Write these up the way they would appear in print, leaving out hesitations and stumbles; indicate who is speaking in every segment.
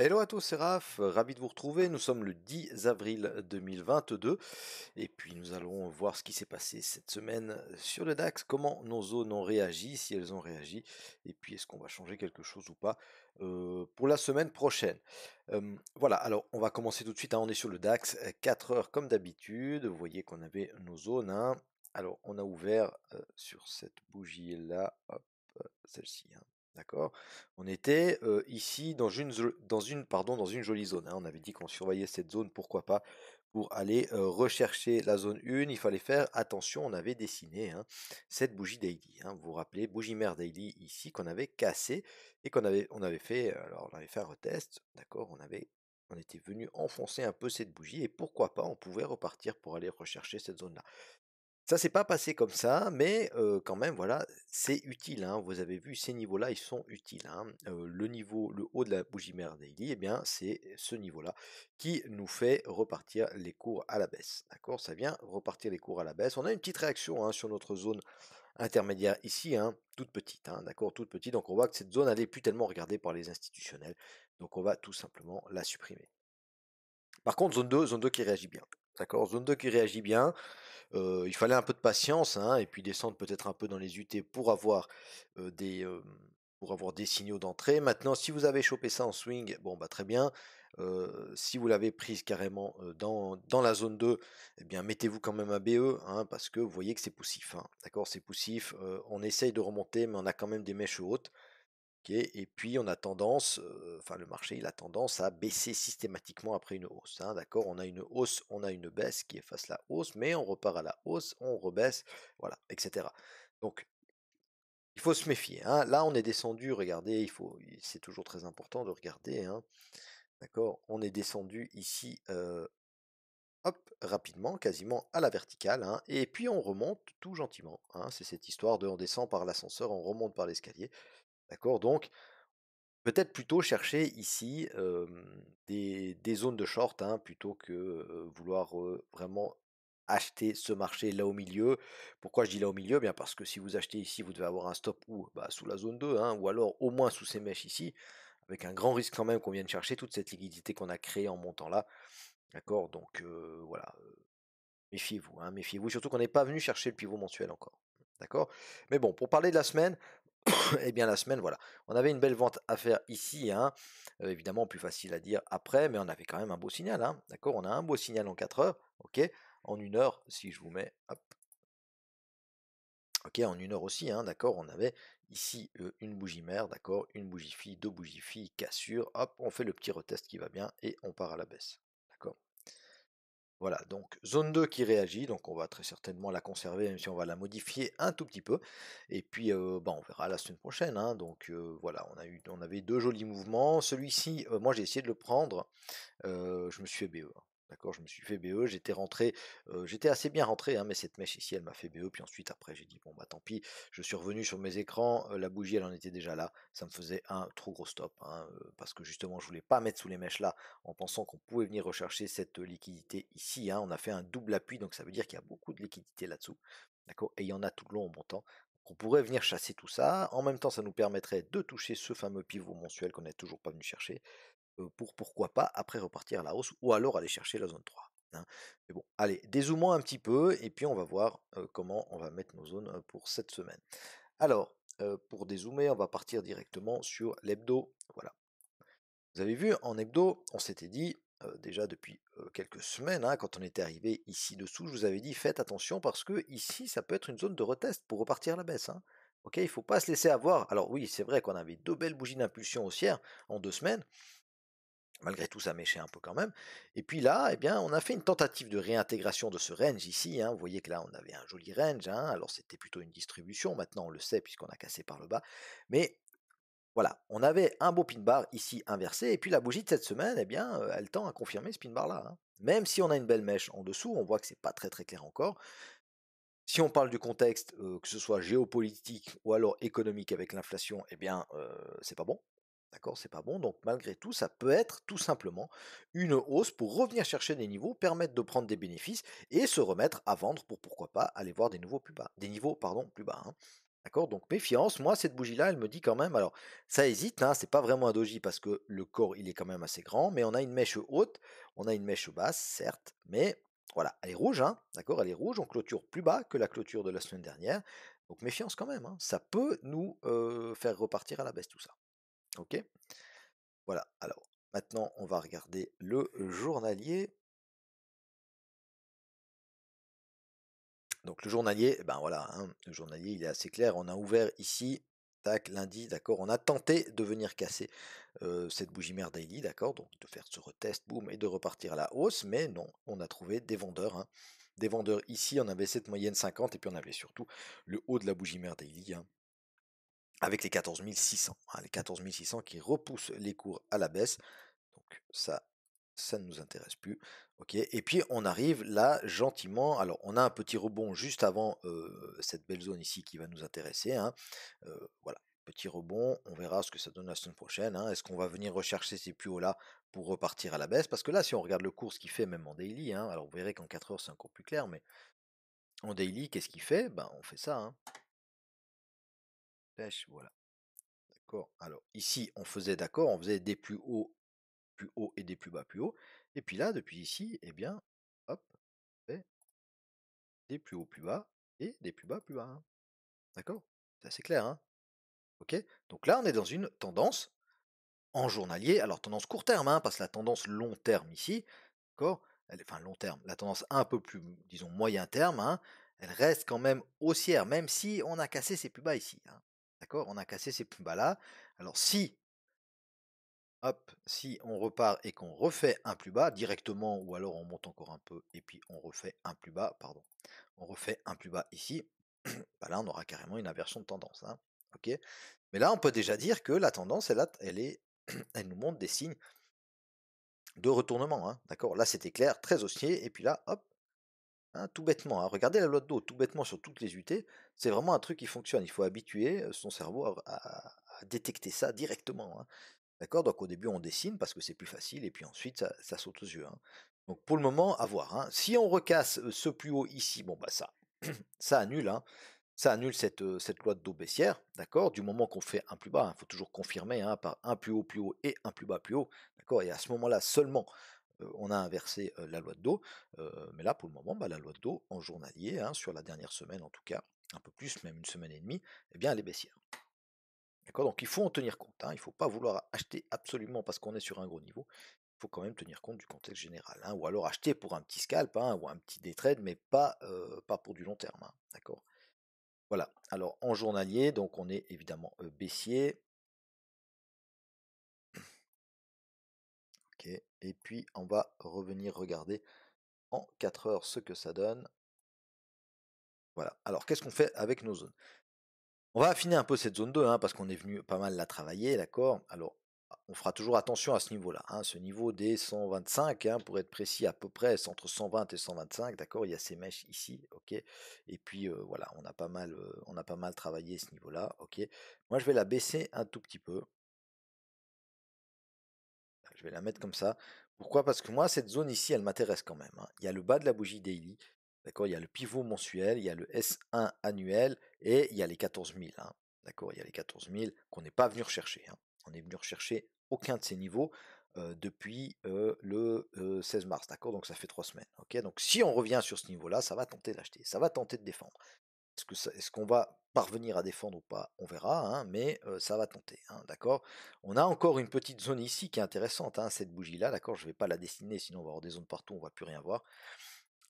Speaker 1: Hello à tous, c'est Raph, ravi de vous retrouver. Nous sommes le 10 avril 2022 et puis nous allons voir ce qui s'est passé cette semaine sur le DAX, comment nos zones ont réagi, si elles ont réagi, et puis est-ce qu'on va changer quelque chose ou pas pour la semaine prochaine. Voilà, alors on va commencer tout de suite, hein, on est sur le DAX, 4 heures comme d'habitude, vous voyez qu'on avait nos zones, hein. Alors on a ouvert sur cette bougie-là, hop, celle-ci, hein. D'accord. On était ici dans une jolie zone, hein. On avait dit qu'on surveillait cette zone, pourquoi pas, pour aller rechercher la zone 1. Il fallait faire attention, on avait dessiné, hein, cette bougie daily, hein. Vous vous rappelez, bougie mère daily ici qu'on avait cassé et on avait fait, alors on avait fait un retest, d'accord, on était venu enfoncer un peu cette bougie et pourquoi pas, on pouvait repartir pour aller rechercher cette zone-là. Ça s'est pas passé comme ça, mais quand même, voilà, c'est utile, hein. Vous avez vu, ces niveaux-là, ils sont utiles, hein. Le haut de la bougie mère daily, eh bien, c'est ce niveau-là qui nous fait repartir les cours à la baisse, d'accord? Ça vient repartir les cours à la baisse. On a une petite réaction, hein, sur notre zone intermédiaire ici, hein, toute petite, hein, d'accord? Toute petite, donc on voit que cette zone, elle est plus tellement regardée par les institutionnels, donc on va tout simplement la supprimer. Par contre, zone 2 qui réagit bien, d'accord? Zone 2 qui réagit bien, il fallait un peu de patience, hein, et puis descendre peut-être un peu dans les UT heu, des, hem, pour avoir des signaux d'entrée. Maintenant, si vous avez chopé ça en swing, bon, bah, très bien. Si vous l'avez prise carrément, dans la zone 2, eh bien, mettez-vous quand même un BE, hein, parce que vous voyez que c'est poussif, hein. D'accord? C'est poussif, on essaye de remonter, mais on a quand même des mèches hautes. OK, et puis on a tendance, enfin le marché, il a tendance à baisser systématiquement après une hausse, hein, d'accord? On a une hausse, on a une baisse qui efface la hausse, mais on repart à la hausse, on rebaisse, voilà, et cetera. Donc il faut se méfier, hein. Là, on est descendu, regardez, c'est toujours très important de regarder, hein, d'accord? On est descendu ici, hop, rapidement, quasiment à la verticale, hein, et puis on remonte tout gentiment, hein. C'est cette histoire de on descend par l'ascenseur, on remonte par l'escalier, d'accord? Donc peut-être plutôt chercher ici, des zones de short, hein, plutôt que, vouloir, vraiment acheter ce marché là au milieu. Pourquoi je dis là au milieu? Bien parce que si vous achetez ici, vous devez avoir un stop où? Bah, sous la zone 2, hein, ou alors au moins sous ces mèches ici, avec un grand risque quand même qu'on vienne chercher toute cette liquidité qu'on a créée en montant là. D'accord? Donc voilà, méfiez-vous, hein, méfiez-vous, surtout qu'on n'est pas venu chercher le pivot mensuel encore. D'accord? Mais bon, pour parler de la semaine, eh bien la semaine, voilà, on avait une belle vente à faire ici, hein, évidemment plus facile à dire après, mais on avait quand même un beau signal, hein, d'accord? On a un beau signal en 4 heures, OK? En 1 heure, si je vous mets, hop, OK, en 1 heure aussi, hein, d'accord? On avait ici, une bougie mère, d'accord? Une bougie fille, 2 bougies filles, cassure, hop, on fait le petit retest qui va bien et on part à la baisse, d'accord? Voilà, donc zone 2 qui réagit, donc on va très certainement la conserver, même si on va la modifier un tout petit peu. Et puis, bah, on verra la semaine prochaine, hein. Donc voilà, on avait deux jolis mouvements. Celui-ci, moi j'ai essayé de le prendre, je me suis fait BE, hein. D'accord, je me suis fait BE, j'étais rentré, j'étais assez bien rentré, hein, mais cette mèche ici, elle m'a fait BE, puis ensuite après j'ai dit: «Bon bah tant pis». Je suis revenu sur mes écrans, la bougie elle en était déjà là, ça me faisait un trop gros stop, hein, parce que justement je voulais pas mettre sous les mèches là, en pensant qu'on pouvait venir rechercher cette, liquidité ici, hein. On a fait un double appui, donc ça veut dire qu'il y a beaucoup de liquidité là-dessous, d'accord? Et il y en a tout le long en montant. Donc on pourrait venir chasser tout ça, en même temps ça nous permettrait de toucher ce fameux pivot mensuel qu'on n'est toujours pas venu chercher, pour pourquoi pas après repartir à la hausse ou alors aller chercher la zone 3, hein. Mais bon, allez, dézoomons un petit peu et puis on va voir, comment on va mettre nos zones, pour cette semaine. Alors, pour dézoomer, on va partir directement sur l'hebdo, voilà. Vous avez vu, en hebdo, on s'était dit, déjà depuis, quelques semaines, hein, quand on était arrivé ici dessous, je vous avais dit: «Faites attention parce que ici, ça peut être une zone de retest pour repartir à la baisse, hein». OK? Il faut pas se laisser avoir. Alors oui, c'est vrai qu'on avait 2 belles bougies d'impulsion haussière en 2 semaines. Malgré tout, ça méchait un peu quand même. Et puis là, eh bien, on a fait une tentative de réintégration de ce range ici, hein. Vous voyez que là, on avait un joli range, hein. Alors c'était plutôt une distribution. Maintenant, on le sait puisqu'on a cassé par le bas. Mais voilà, on avait un beau pin bar ici inversé. Et puis la bougie de cette semaine, eh bien, elle tend à confirmer ce pin bar là, hein. Même si on a une belle mèche en dessous, on voit que c'est pas très très clair encore. Si on parle du contexte, que ce soit géopolitique ou alors économique avec l'inflation, eh bien, c'est pas bon. D'accord? C'est pas bon, donc malgré tout, ça peut être tout simplement une hausse pour revenir chercher des niveaux, permettre de prendre des bénéfices et se remettre à vendre pour pourquoi pas aller voir des niveaux plus bas, hein. D'accord? Donc méfiance, moi cette bougie-là, elle me dit quand même, alors ça hésite, hein, c'est pas vraiment un doji parce que le corps il est quand même assez grand, mais on a une mèche haute, on a une mèche basse, certes, mais voilà, elle est rouge, hein, d'accord? Elle est rouge, on clôture plus bas que la clôture de la semaine dernière. Donc méfiance quand même, hein, ça peut nous faire repartir à la baisse tout ça. Ok? Voilà, alors maintenant on va regarder le journalier. Donc le journalier, eh ben voilà, hein, le journalier, il est assez clair. On a ouvert ici, tac, lundi, d'accord. On a tenté de venir casser cette bougie mère daily, d'accord. Donc de faire ce retest, boum, et de repartir à la hausse. Mais non, on a trouvé des vendeurs, hein. Des vendeurs ici, on avait cette moyenne 50 et puis on avait surtout le haut de la bougie mère daily, hein, avec les 14 600, hein, les 14 600 qui repoussent les cours à la baisse. Donc ça ne nous intéresse plus. Ok. Et puis on arrive là gentiment. Alors on a un petit rebond juste avant cette belle zone ici qui va nous intéresser, hein. Voilà, petit rebond. On verra ce que ça donne la semaine prochaine, hein. Est-ce qu'on va venir rechercher ces plus hauts là pour repartir à la baisse? Parce que là, si on regarde le cours, ce qu'il fait même en daily, hein, alors vous verrez qu'en 4 heures c'est encore plus clair, mais en daily, qu'est-ce qu'il fait? Ben on fait ça, hein. Pêche, voilà. D'accord. Alors ici, on faisait d'accord, on faisait des plus haut et des plus bas plus haut. Et puis là, depuis ici, eh bien, hop, on fait des plus hauts plus bas et des plus bas plus bas, hein. D'accord? C'est assez clair, hein? Ok? Donc là, on est dans une tendance en journalier, alors tendance court terme, hein, parce que la tendance long terme ici, d'accord? Enfin long terme, la tendance un peu plus, disons, moyen terme, hein, elle reste quand même haussière, même si on a cassé ses plus bas ici, hein. D'accord? On a cassé ces plus bas là. Alors si hop, si on repart et qu'on refait un plus bas directement, ou alors on monte encore un peu et puis on refait un plus bas, pardon, on refait un plus bas ici, bah là on aura carrément une inversion de tendance, hein. Ok. Mais là on peut déjà dire que la tendance, elle est, elle nous montre des signes de retournement, hein. D'accord. Là c'était clair, très haussier, et puis là, hop, hein, tout bêtement, hein, regardez la loi de dos, tout bêtement sur toutes les UT, c'est vraiment un truc qui fonctionne. Il faut habituer son cerveau à détecter ça directement, hein. D'accord? Donc au début, on dessine parce que c'est plus facile et puis ensuite ça saute aux yeux, hein. Donc pour le moment, à voir, hein. Si on recasse ce plus haut ici, bon bah ça annule, hein. Ça annule cette loi de dos baissière, d'accord? Du moment qu'on fait un plus bas, il faut toujours confirmer, hein, par un plus haut et un plus bas plus haut, d'accord? Et à ce moment-là seulement, on a inversé la loi de dos. Mais là, pour le moment, bah, la loi de dos en journalier, hein, sur la dernière semaine en tout cas, un peu plus, même une semaine et demie, eh bien elle est baissière. D'accord? Donc il faut en tenir compte, hein. Il ne faut pas vouloir acheter absolument parce qu'on est sur un gros niveau. Il faut quand même tenir compte du contexte général, hein. Ou alors acheter pour un petit scalp, hein, ou un petit day trade, mais pas pour du long terme, hein. D'accord? Voilà. Alors en journalier, donc on est évidemment baissier. Ok. Et puis on va revenir regarder en 4 heures ce que ça donne. Voilà. Alors qu'est-ce qu'on fait avec nos zones? On va affiner un peu cette zone 2, hein, parce qu'on est venu pas mal la travailler, d'accord? Alors, on fera toujours attention à ce niveau-là, hein, ce niveau des 125, hein, pour être précis à peu près, c'est entre 120 et 125, d'accord? Il y a ces mèches ici, ok? Et puis voilà, on a pas mal travaillé ce niveau-là, ok? Moi, je vais la baisser un tout petit peu. Je vais la mettre comme ça. Pourquoi? Parce que moi, cette zone ici, elle m'intéresse quand même, hein. Il y a le bas de la bougie daily, d'accord? Il y a le pivot mensuel, il y a le S1 annuel et il y a les 14 000, hein. D'accord? Il y a les 14 000 qu'on n'est pas venu rechercher, hein. On est venu rechercher aucun de ces niveaux depuis le 16 mars, d'accord? Donc ça fait 3 semaines, ok? Donc si on revient sur ce niveau-là, ça va tenter d'acheter, ça va tenter de défendre. Est-ce qu'on va parvenir à défendre ou pas? On verra, hein, mais ça va tenter, hein, d'accord? On a encore une petite zone ici qui est intéressante, hein, cette bougie-là, d'accord? Je ne vais pas la dessiner, sinon on va avoir des zones partout, on ne va plus rien voir.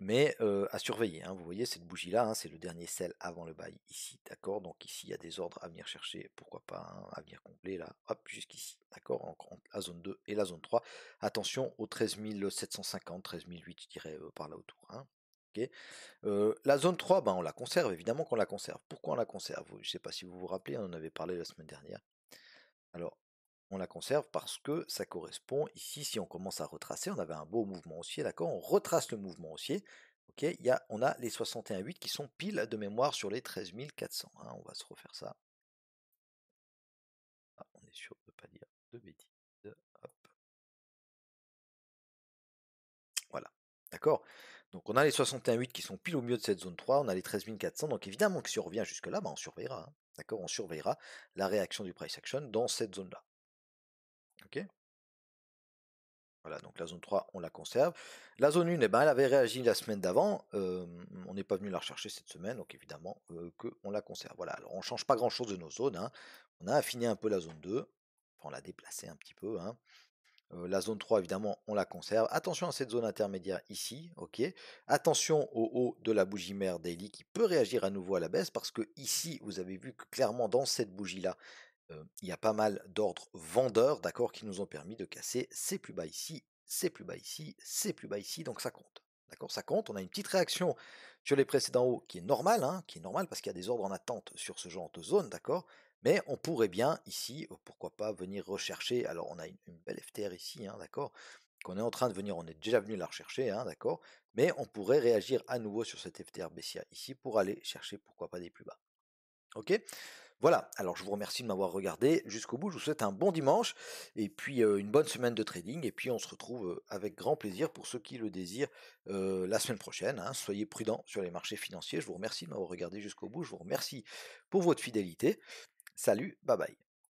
Speaker 1: Mais à surveiller, hein, vous voyez cette bougie-là, hein, c'est le dernier sell avant le buy ici, d'accord? Donc ici, il y a des ordres à venir chercher, pourquoi pas, hein, à venir combler là, hop, jusqu'ici, d'accord? Entre la zone 2 et la zone 3. Attention aux 13 750, 13 008, je dirais, par là autour, hein. Ok. La zone 3, ben, on la conserve, évidemment qu'on la conserve. Pourquoi on la conserve? Je ne sais pas si vous vous rappelez, on en avait parlé la semaine dernière. Alors, on la conserve parce que ça correspond, ici, si on commence à retracer, on avait un beau mouvement haussier, d'accord? On retrace le mouvement haussier, ok? On a les 61,8 qui sont pile de mémoire sur les 13 400, hein. On va se refaire ça. Ah, on est sûr de ne pas dire de bêtises. Hop, voilà. D'accord? Donc on a les 61,8 qui sont pile au milieu de cette zone 3, on a les 13 400, donc évidemment que si on revient jusque-là, ben, on surveillera, hein. D'accord? On surveillera la réaction du price action dans cette zone-là. OK? Voilà, donc la zone 3, on la conserve. La zone 1, eh ben, elle avait réagi la semaine d'avant. On n'est pas venu la rechercher cette semaine, donc évidemment qu'on la conserve. Voilà, alors on ne change pas grand-chose de nos zones, hein. On a affiné un peu la zone 2. Enfin, on l'a déplacée un petit peu, hein. La zone 3, évidemment, on la conserve. Attention à cette zone intermédiaire ici, ok. Attention au haut de la bougie mère daily qui peut réagir à nouveau à la baisse parce que ici, vous avez vu que clairement dans cette bougie-là, il y a pas mal d'ordres vendeurs, d'accord, qui nous ont permis de casser ces plus bas ici, ces plus bas ici, ces plus bas ici, donc ça compte. D'accord, ça compte. On a une petite réaction sur les précédents hauts qui est normale, hein, qui est normale parce qu'il y a des ordres en attente sur ce genre de zone, d'accord. Mais on pourrait bien ici, pourquoi pas, venir rechercher. Alors on a une belle FTR ici, hein, d'accord, qu'on est en train de venir, on est déjà venu la rechercher, hein, d'accord. Mais on pourrait réagir à nouveau sur cette FTR baissière ici pour aller chercher, pourquoi pas, des plus bas. Ok. Voilà, alors je vous remercie de m'avoir regardé jusqu'au bout. Je vous souhaite un bon dimanche et puis une bonne semaine de trading. Et puis on se retrouve avec grand plaisir pour ceux qui le désirent la semaine prochaine, hein. Soyez prudents sur les marchés financiers. Je vous remercie de m'avoir regardé jusqu'au bout. Je vous remercie pour votre fidélité. Salut, bye bye.